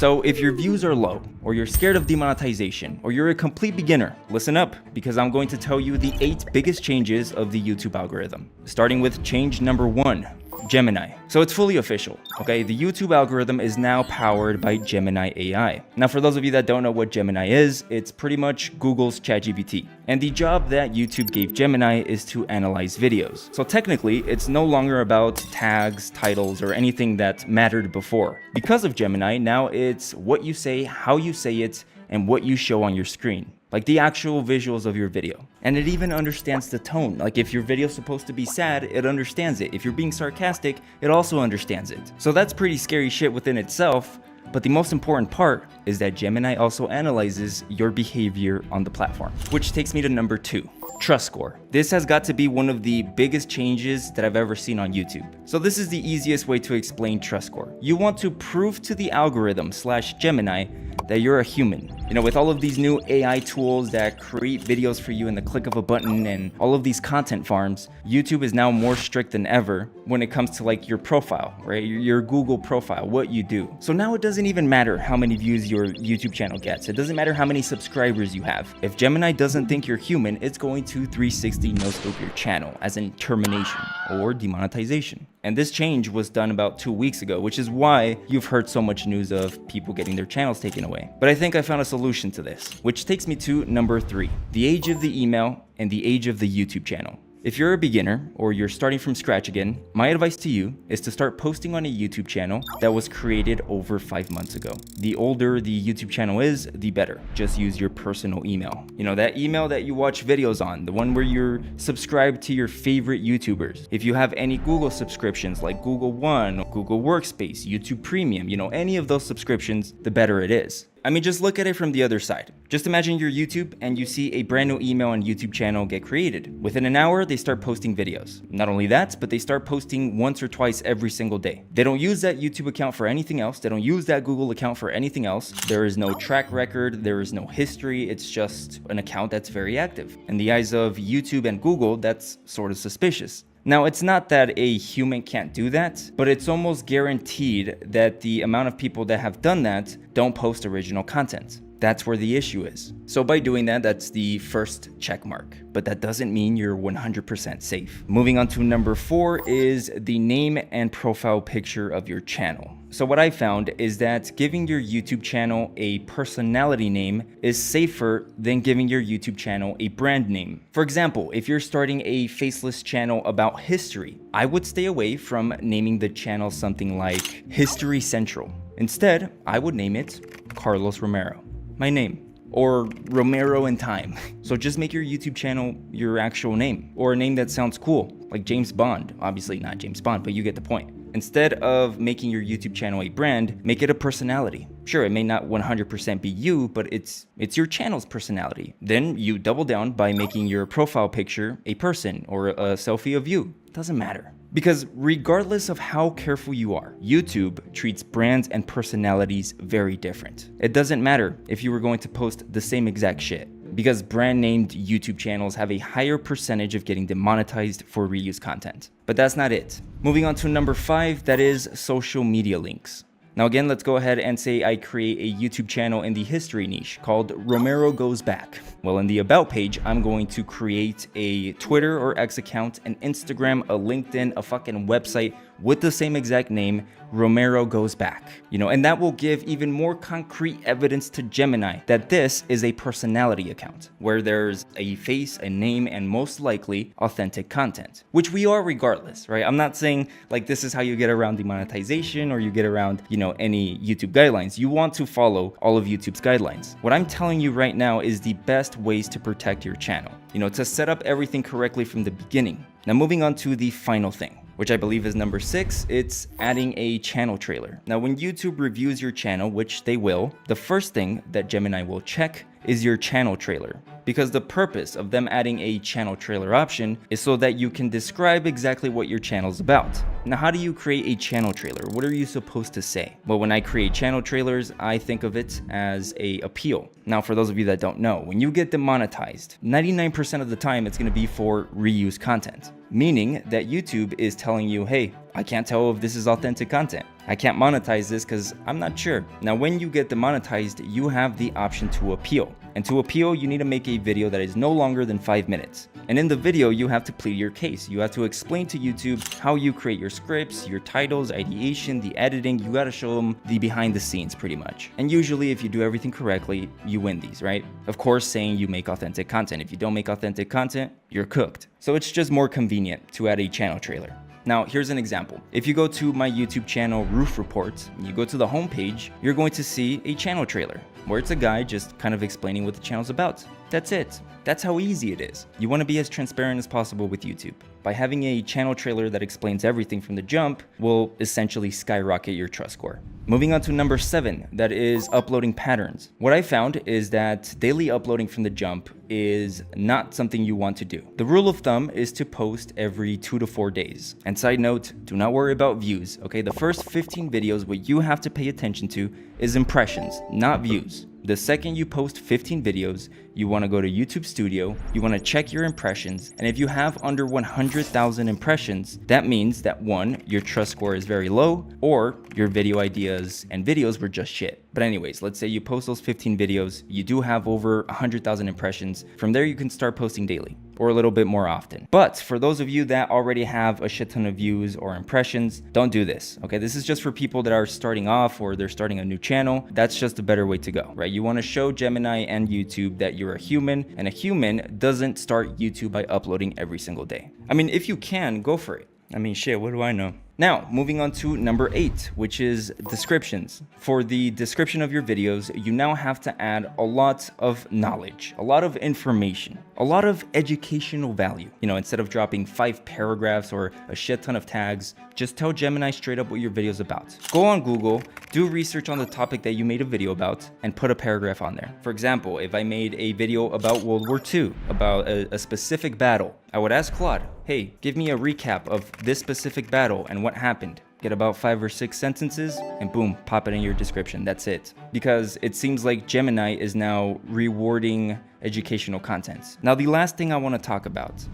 So if your views are low, or you're scared of demonetization, or you're a complete beginner, listen up, because I'm going to tell you the 8 biggest changes of the YouTube algorithm. Starting with change number 1. Gemini. So it's fully official, okay? The YouTube algorithm is now powered by Gemini AI. Now, for those of you that don't know what Gemini is, it's pretty much Google's ChatGPT. And the job that YouTube gave Gemini is to analyze videos. So technically, it's no longer about tags, titles, or anything that mattered before. Because of Gemini, now it's what you say, how you say it, and what you show on your screen. Like the actual visuals of your video. And it even understands the tone. Like if your video's supposed to be sad, it understands it. If you're being sarcastic, it also understands it. So that's pretty scary shit within itself. But the most important part is that Gemini also analyzes your behavior on the platform. Which takes me to number 2. Trust score. This has got to be one of the biggest changes that I've ever seen on YouTube. So this is the easiest way to explain trust score. You want to prove to the algorithm / Gemini that you're a human. You know, with all of these new AI tools that create videos for you in the click of a button and all of these content farms, YouTube is now more strict than ever when it comes to like your profile, right? Your Google profile, what you do. So now it doesn't even matter how many views your YouTube channel gets. It doesn't matter how many subscribers you have. If Gemini doesn't think you're human, it's going to 360 no-scope your channel, as in termination or demonetization. And this change was done about 2 weeks ago, which is why you've heard so much news of people getting their channels taken away. But I think I found a solution to this, which takes me to number 3, the age of the email and the age of the YouTube channel. If you're a beginner or you're starting from scratch again, my advice to you is to start posting on a YouTube channel that was created over 5 months ago. The older the YouTube channel is, the better. Just use your personal email. You know, that email that you watch videos on, the one where you're subscribed to your favorite YouTubers. If you have any Google subscriptions like Google One, Google Workspace, YouTube Premium, you know, any of those subscriptions, the better it is. I mean, just look at it from the other side. Just imagine you're YouTube and you see a brand new email and YouTube channel get created. Within an hour, they start posting videos. Not only that, but they start posting once or twice every single day. They don't use that YouTube account for anything else. They don't use that Google account for anything else. There is no track record. There is no history. It's just an account that's very active. In the eyes of YouTube and Google, that's sort of suspicious. Now, it's not that a human can't do that, but it's almost guaranteed that the amount of people that have done that don't post original content. That's where the issue is. So by doing that, that's the first check mark. But that doesn't mean you're 100% safe. Moving on to number 4 is the name and profile picture of your channel. So what I found is that giving your YouTube channel a personality name is safer than giving your YouTube channel a brand name. For example, if you're starting a faceless channel about history, I would stay away from naming the channel something like History Central. Instead, I would name it Carlos Romero, my name. Or Romero in Time. So just make your YouTube channel your actual name, or a name that sounds cool, like James Bond. Obviously not James Bond, but you get the point. Instead of making your YouTube channel a brand, make it a personality. Sure, it may not 100% be you, but it's your channel's personality. Then you double down by making your profile picture a person or a selfie of you. Doesn't matter. Because regardless of how careful you are, YouTube treats brands and personalities very different. It doesn't matter if you were going to post the same exact shit, because brand named YouTube channels have a higher percentage of getting demonetized for reuse content. But that's not it. Moving on to number 5, that is social media links. Now again, let's go ahead and say I create a YouTube channel in the history niche called Romero Goes Back. Well, in the About page, I'm going to create a Twitter or X account, an Instagram, a LinkedIn, a fucking website with the same exact name, Romero Goes Back. You know, and that will give even more concrete evidence to Gemini that this is a personality account, where there's a face, a name, and most likely authentic content, which we are regardless, right? I'm not saying like this is how you get around demonetization or you get around, you know, any YouTube guidelines. You want to follow all of YouTube's guidelines. What I'm telling you right now is the best ways to protect your channel, you know, to set up everything correctly from the beginning. Now moving on to the final thing, which I believe is number 6, it's adding a channel trailer. Now, when YouTube reviews your channel, which they will, the first thing that Gemini will check is your channel trailer. Because the purpose of them adding a channel trailer option is so that you can describe exactly what your channel's about. Now, how do you create a channel trailer? What are you supposed to say? Well, when I create channel trailers, I think of it as a appeal. Now, for those of you that don't know, when you get demonetized, 99% of the time it's going to be for reuse content. Meaning that YouTube is telling you, hey, I can't tell if this is authentic content. I can't monetize this because I'm not sure. Now, when you get demonetized, you have the option to appeal. And to appeal, you need to make a video that is no longer than 5 minutes. And in the video, you have to plead your case. You have to explain to YouTube how you create your scripts, your titles, ideation, the editing. You got to show them the behind the scenes pretty much. And usually if you do everything correctly, you win these, right? Of course, saying you make authentic content. If you don't make authentic content, you're cooked. So it's just more convenient to add a channel trailer. Now, here's an example. If you go to my YouTube channel, Roof Reports, and you go to the homepage, you're going to see a channel trailer where it's a guy just kind of explaining what the channel's about. That's it. That's how easy it is. You want to be as transparent as possible with YouTube. By having a channel trailer that explains everything from the jump will essentially skyrocket your trust score. Moving on to number 7, that is uploading patterns. What I found is that daily uploading from the jump is not something you want to do. The rule of thumb is to post every 2 to 4 days. And side note, do not worry about views, okay? The first 15 videos, what you have to pay attention to is impressions, not views. The second you post 15 videos, you want to go to YouTube Studio, you want to check your impressions, and if you have under 100,000 impressions, that means that 1, your trust score is very low, or your video ideas and videos were just shit. But anyways, let's say you post those 15 videos, you do have over 100,000 impressions. From there, you can start posting daily or a little bit more often. But for those of you that already have a shit ton of views or impressions, don't do this, okay? This is just for people that are starting off or they're starting a new channel. That's just a better way to go, right? You want to show Gemini and YouTube that you're a human, and a human doesn't start YouTube by uploading every single day. I mean, if you can, go for it. I mean, shit, what do I know? Now, moving on to number 8, which is descriptions. For the description of your videos, you now have to add a lot of knowledge, a lot of information, a lot of educational value. You know, instead of dropping 5 paragraphs or a shit ton of tags, just tell Gemini straight up what your video is about. Go on Google, do research on the topic that you made a video about, and put a paragraph on there. For example, if I made a video about World War II, about a specific battle, I would ask Claude, hey, give me a recap of this specific battle and what happened. Get about 5 or 6 sentences and boom, pop it in your description. That's it. Because it seems like Gemini is now rewarding educational contents. Now, the last thing I want to talk about,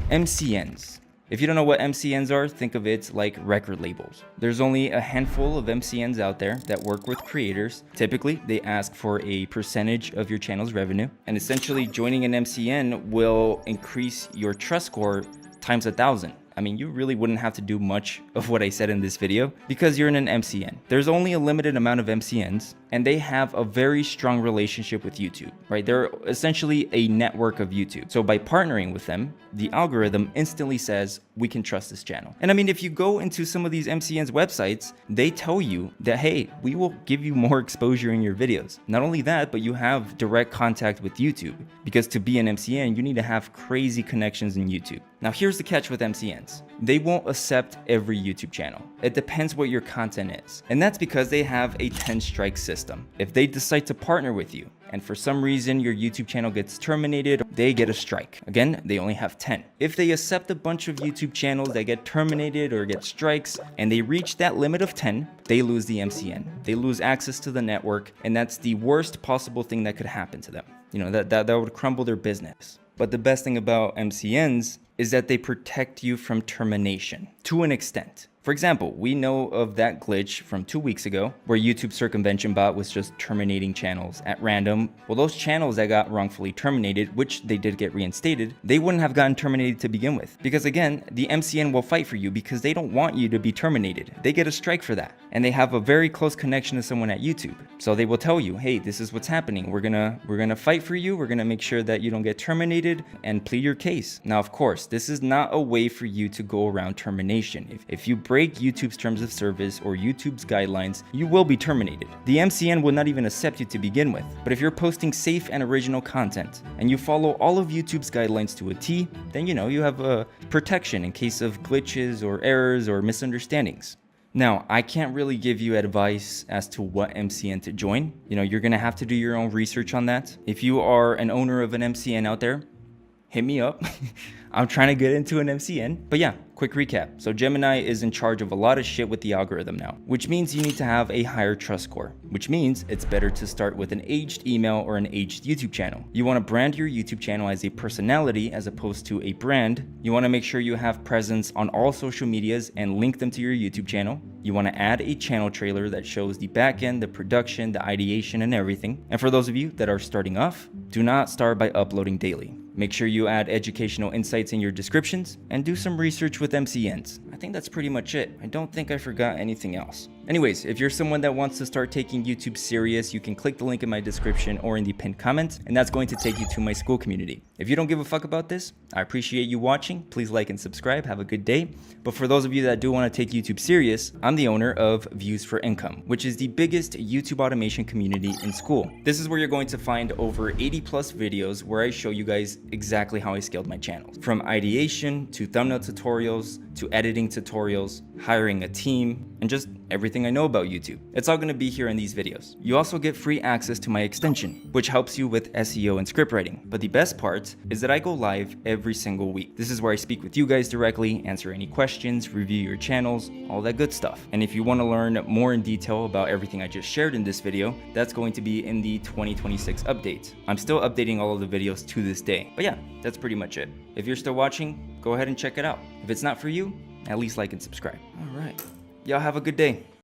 MCNs. If you don't know what MCNs are, think of it like record labels. There's only a handful of MCNs out there that work with creators. Typically, they ask for a percentage of your channel's revenue. And essentially, joining an MCN will increase your trust score times 1,000. I mean, you really wouldn't have to do much of what I said in this video because you're in an MCN. There's only a limited amount of MCNs and they have a very strong relationship with YouTube, right? They're essentially a network of YouTube. So by partnering with them, the algorithm instantly says, we can trust this channel. And I mean, if you go into some of these MCNs websites, they tell you that, hey, we will give you more exposure in your videos. Not only that, but you have direct contact with YouTube because to be an MCN, you need to have crazy connections in YouTube. Now, here's the catch with MCNs. They won't accept every YouTube channel. It depends what your content is. And that's because they have a 10-strike system. If they decide to partner with you, and for some reason your YouTube channel gets terminated, they get a strike. Again, they only have 10. If they accept a bunch of YouTube channels that get terminated or get strikes, and they reach that limit of 10, they lose the MCN. They lose access to the network, and that's the worst possible thing that could happen to them. You know, that would crumble their business. But the best thing about MCNs is that they protect you from termination to an extent. For example, we know of that glitch from 2 weeks ago where YouTube circumvention bot was just terminating channels at random. Well, those channels that got wrongfully terminated, which they did get reinstated, they wouldn't have gotten terminated to begin with. Because again, the MCN will fight for you because they don't want you to be terminated. They get a strike for that. And they have a very close connection to someone at YouTube. So they will tell you, hey, this is what's happening. We're gonna fight for you. We're gonna make sure that you don't get terminated and plead your case. Now, of course, this is not a way for you to go around termination. If you break YouTube's terms of service or YouTube's guidelines, you will be terminated. The MCN will not even accept you to begin with. But if you're posting safe and original content and you follow all of YouTube's guidelines to a T, then you have a protection in case of glitches or errors or misunderstandings. Now, I can't really give you advice as to what MCN to join. You're gonna have to do your own research on that. If you are an owner of an MCN out there, hit me up. I'm trying to get into an MCN. But yeah, quick recap. So Gemini is in charge of a lot of shit with the algorithm now, which means you need to have a higher trust score, which means it's better to start with an aged email or an aged YouTube channel. You want to brand your YouTube channel as a personality as opposed to a brand. You want to make sure you have presence on all social medias and link them to your YouTube channel. You want to add a channel trailer that shows the backend, the production, the ideation, and everything. And for those of you that are starting off, do not start by uploading daily. Make sure you add educational insights in your descriptions and do some research with MCNs. I think that's pretty much it. I don't think I forgot anything else. Anyways, if you're someone that wants to start taking YouTube serious, you can click the link in my description or in the pinned comment, and that's going to take you to my school community. If you don't give a fuck about this, I appreciate you watching. Please like and subscribe. Have a good day. But for those of you that do want to take YouTube serious, I'm the owner of Views for Income, which is the biggest YouTube automation community in school. This is where you're going to find over 80 plus videos where I show you guys exactly how I scaled my channel. From ideation to thumbnail tutorials to editing tutorials, hiring a team, and just everything I know about YouTube. It's all going to be here in these videos. You also get free access to my extension, which helps you with SEO and script writing. But the best part is that I go live every single week. This is where I speak with you guys directly, answer any questions, review your channels, all that good stuff. And if you want to learn more in detail about everything I just shared in this video, that's going to be in the 2026 update. I'm still updating all of the videos to this day. But yeah, that's pretty much it. If you're still watching, go ahead and check it out. If it's not for you, at least like and subscribe. All right. Y'all have a good day.